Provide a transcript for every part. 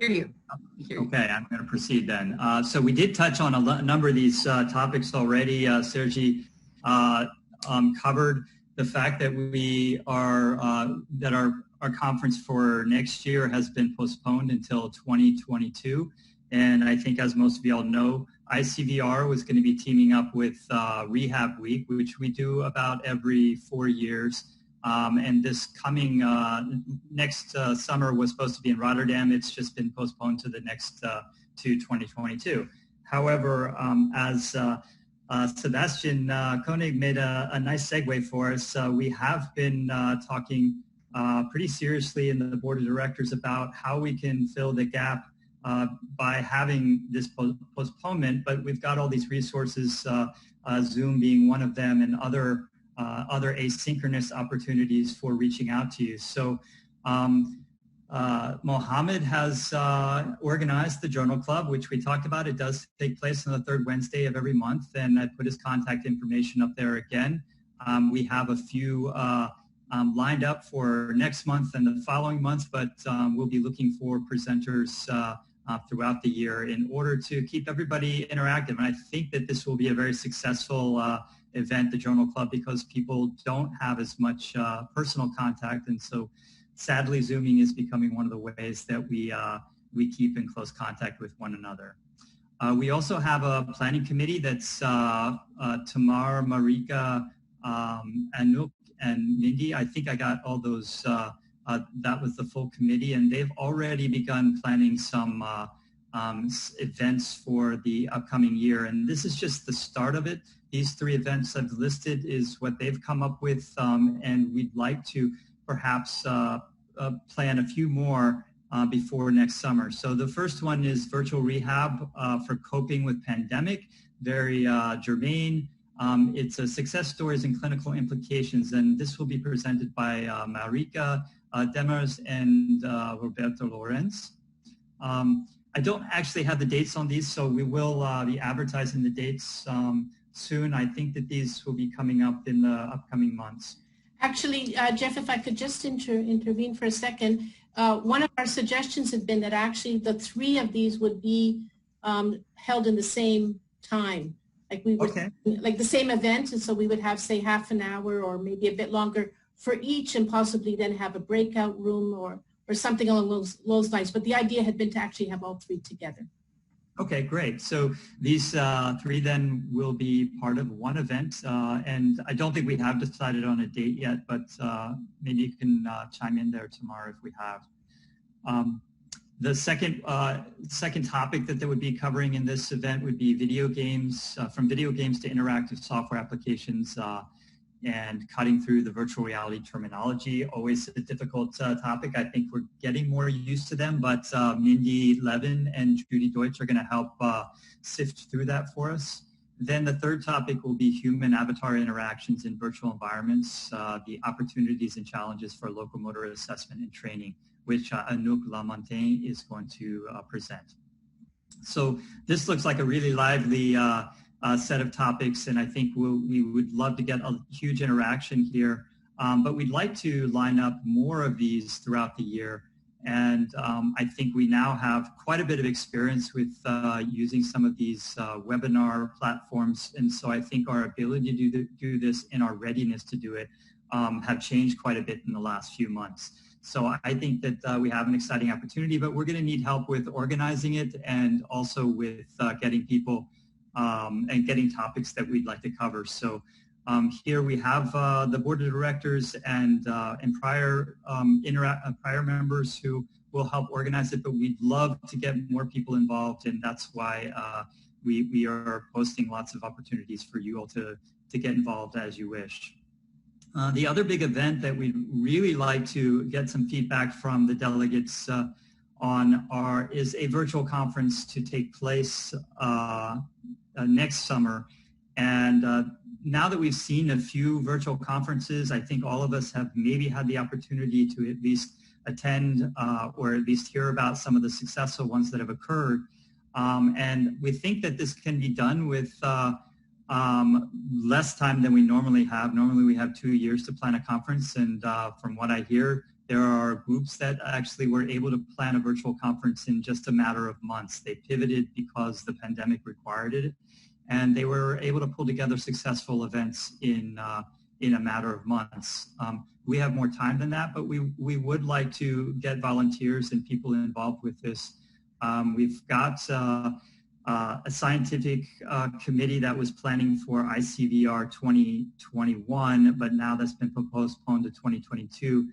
Hear you. Okay, I'm going to proceed then. So we did touch on a number of these topics already. Sergi covered the fact that we are that our conference for next year has been postponed until 2022. And I think, as most of you all know, ISVR was going to be teaming up with Rehab Week, which we do about every 4 years. And this coming next summer was supposed to be in Rotterdam. It's just been postponed to the next to 2022. However, as Sebastian Koenig made a nice segue for us, we have been talking pretty seriously in the board of directors about how we can fill the gap by having this postponement. But we've got all these resources, Zoom being one of them, and other asynchronous opportunities for reaching out to you. So Mohammed has organized the Journal Club, which we talked about. It does take place on the third Wednesday of every month, and I put his contact information up there again. We have a few lined up for next month and the following month, but we'll be looking for presenters throughout the year in order to keep everybody interactive. And I think that this will be a very successful event, the Journal Club, because people don't have as much personal contact, and so sadly Zooming is becoming one of the ways that we keep in close contact with one another. We also have a planning committee that's Tamar, Marika, Anouk, and Mindy. I think I got all those, that was the full committee, and they've already begun planning some events for the upcoming year, and this is just the start of it. These 3 events I've listed is what they've come up with, and we'd like to perhaps plan a few more before next summer. So the first one is virtual rehab for coping with pandemic, very germane. It's a success stories and clinical implications, and this will be presented by Marika Demers and Roberto Lorenz. I don't actually have the dates on these, so we will be advertising the dates soon. I think that these will be coming up in the upcoming months. Actually, Geoff, if I could just intervene for a second, one of our suggestions had been that actually the 3 of these would be held in the same time. Like we would, like the same event, and so we would have, say, half an hour or maybe a bit longer for each, and possibly then have a breakout room or something along those lines. But the idea had been to actually have all 3 together. Okay, great. So these 3 then will be part of one event, and I don't think we have decided on a date yet, but maybe you can chime in there tomorrow if we have. The second topic that they would be covering in this event would be video games, from video games to interactive software applications, and cutting through the virtual reality terminology. Always a difficult topic. I think we're getting more used to them, but Mindy Levin and Judy Deutsch are going to help sift through that for us. Then the third topic will be human avatar interactions in virtual environments, the opportunities and challenges for locomotor assessment and training, which Anouk Lamontagne is going to present. So this looks like a really lively set of topics, and I think we would love to get a huge interaction here, but we'd like to line up more of these throughout the year. And I think we now have quite a bit of experience with using some of these webinar platforms, and so I think our ability to do this and our readiness to do it have changed quite a bit in the last few months. So I think that we have an exciting opportunity, but we're going to need help with organizing it and also with getting people and getting topics that we'd like to cover. So here we have the board of directors and prior members who will help organize it, but we'd love to get more people involved, and that's why we are posting lots of opportunities for you all to get involved as you wish. The other big event that we'd really like to get some feedback from the delegates on is a virtual conference to take place next summer. And now that we've seen a few virtual conferences, I think all of us have maybe had the opportunity to at least attend or at least hear about some of the successful ones that have occurred. And we think that this can be done with less time than we normally have. Normally we have 2 years to plan a conference, and from what I hear, There are groups that actually were able to plan a virtual conference in just a matter of months. They pivoted because the pandemic required it, and they were able to pull together successful events in a matter of months. We have more time than that, but we would like to get volunteers and people involved with this. We've got a scientific committee that was planning for ICVR 2021, but now that's been postponed to 2022.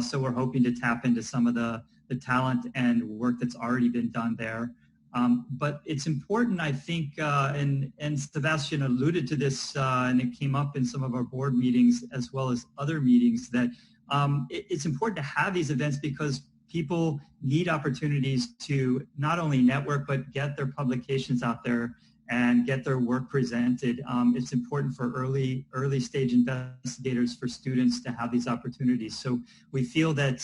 So we're hoping to tap into some of the talent and work that's already been done there. But it's important, I think, and Sebastian alluded to this, and it came up in some of our board meetings as well as other meetings, that it's important to have these events because people need opportunities to not only network, but get their publications out there and get their work presented. It's important for early stage investigators, for students to have these opportunities. So we feel that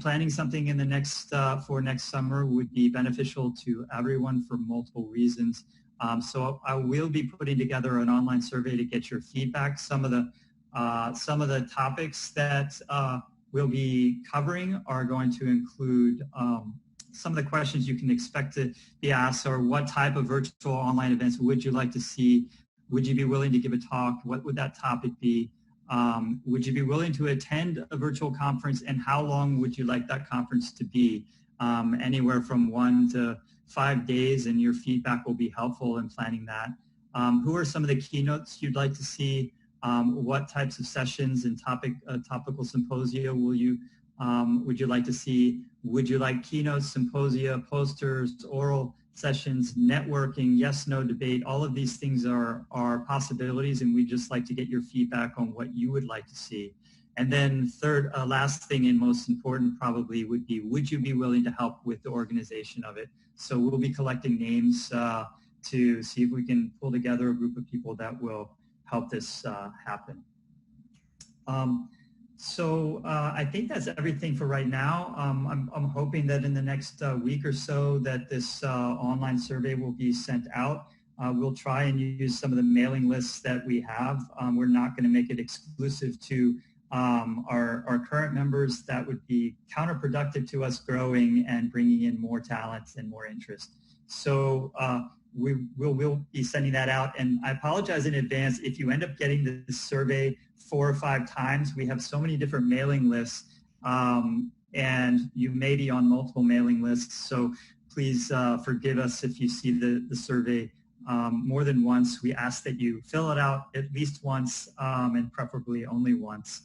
planning something in the next for next summer would be beneficial to everyone for multiple reasons. So I will be putting together an online survey to get your feedback. Some of the topics that we'll be covering are going to include some of the questions you can expect to be asked, or what type of virtual online events would you like to see? Would you be willing to give a talk? What would that topic be? Would you be willing to attend a virtual conference, and how long would you like that conference to be? Anywhere from 1 to 5 days, and your feedback will be helpful in planning that. Who are some of the keynotes you'd like to see? What types of sessions and topical symposia would you like to see? Would you like keynotes, symposia, posters, oral sessions, networking, yes, no debate? All of these things are possibilities, and we'd just like to get your feedback on what you would like to see. And then third, last thing and most important probably would be, would you be willing to help with the organization of it? So we'll be collecting names to see if we can pull together a group of people that will help this happen. So I think that's everything for right now. I'm hoping that in the next week or so that this online survey will be sent out. We'll try and use some of the mailing lists that we have. We're not going to make it exclusive to our current members. That would be counterproductive to us growing and bringing in more talent and more interest. So we'll be sending that out, and I apologize in advance if you end up getting this survey 4 or 5 times. We have so many different mailing lists, and you may be on multiple mailing lists, so please forgive us if you see the survey more than once. We ask that you fill it out at least once, and preferably only once.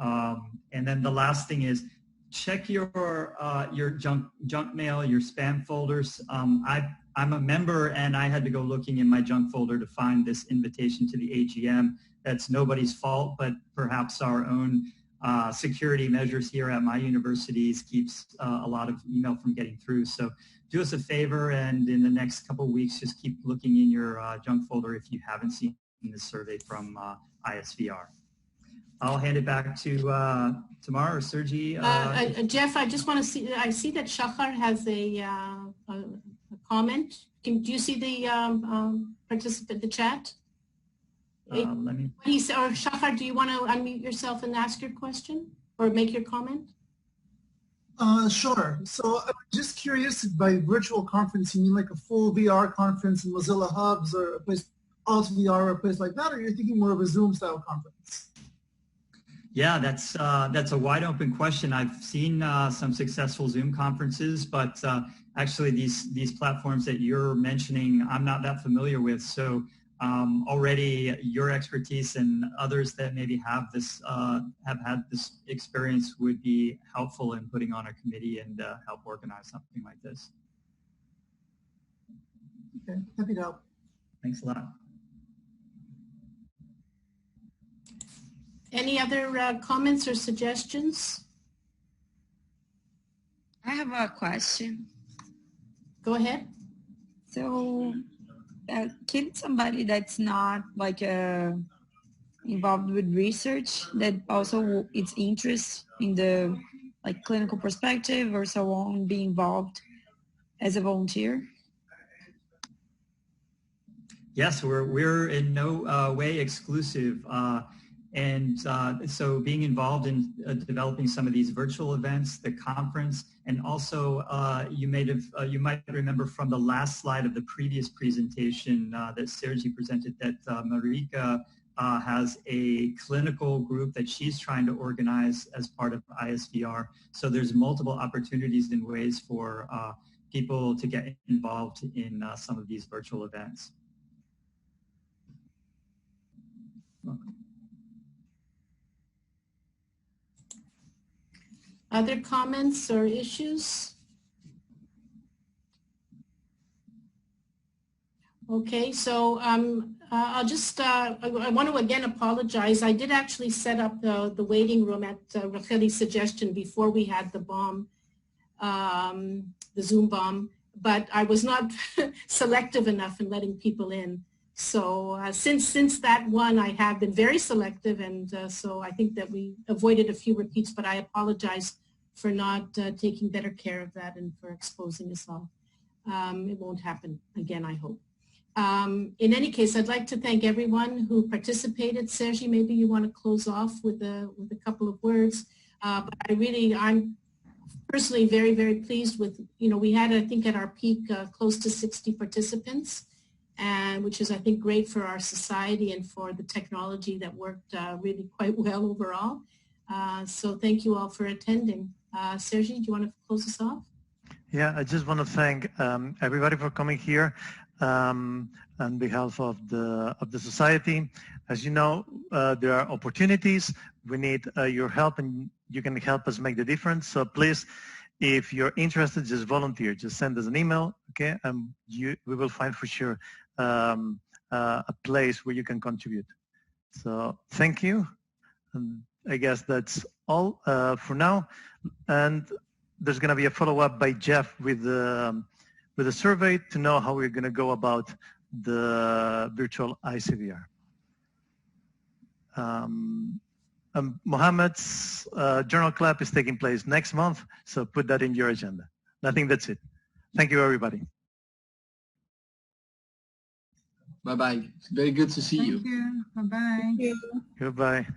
And then the last thing is, check your junk mail, your spam folders. I'm a member, and I had to go looking in my junk folder to find this invitation to the AGM. That's nobody's fault, but perhaps our own security measures here at my universities keeps a lot of email from getting through. So do us a favor, and in the next couple of weeks, just keep looking in your junk folder if you haven't seen the survey from ISVR. I'll hand it back to Tamar or Sergi. Geoff, I just want to see, I see that Shachar has a comment. Do you see the the chat? Let me. Or Shachar, do you want to unmute yourself and ask your question or make your comment? Sure. So I'm just curious, by virtual conference, you mean like a full VR conference in Mozilla Hubs or a place, Alt VR or a place like that, or you're thinking more of a Zoom style conference? Yeah, that's a wide open question. I've seen some successful Zoom conferences, but actually these platforms that you're mentioning, I'm not that familiar with. So already your expertise and others that maybe have had this experience would be helpful in putting on a committee and help organize something like this. Okay, happy to help. Thanks a lot. Any other comments or suggestions? I have a question. Go ahead. So can somebody that's not like involved with research, that also its interest in the like clinical perspective or so on, be involved as a volunteer? Yes, we're in no way exclusive. And so being involved in developing some of these virtual events, the conference, and also you might remember from the last slide of the previous presentation that Sergi presented that Marika has a clinical group that she's trying to organize as part of ISVR. So there's multiple opportunities and ways for people to get involved in some of these virtual events. Other comments or issues? Okay, so I'll just, I want to again apologize. I did actually set up the waiting room at Racheli's suggestion before we had the bomb, the Zoom bomb, but I was not selective enough in letting people in. So since that one, I have been very selective, and so I think that we avoided a few repeats, but I apologize for not taking better care of that and for exposing us all. It won't happen again, I hope. In any case, I'd like to thank everyone who participated. Sergi, maybe you want to close off with a couple of words. But I'm personally very, very pleased with, we had, I think at our peak, close to 60 participants, and which is, I think, great for our society and for the technology that worked really quite well overall. So thank you all for attending. Sergi, do you want to close us off? Yeah, I just want to thank everybody for coming here on behalf of the society. As you know, there are opportunities. We need your help, and you can help us make the difference. So please, if you're interested, just volunteer. Just send us an email, okay? And we will find for sure a place where you can contribute. So thank you. And I guess that's all for now. And there's going to be a follow-up by Geoff with a survey to know how we're going to go about the virtual ICVR. Mohammed's journal club is taking place next month, so put that in your agenda. I think that's it. Thank you, everybody. Bye-bye. It's very good to see you. Thank you. Bye-bye. Goodbye.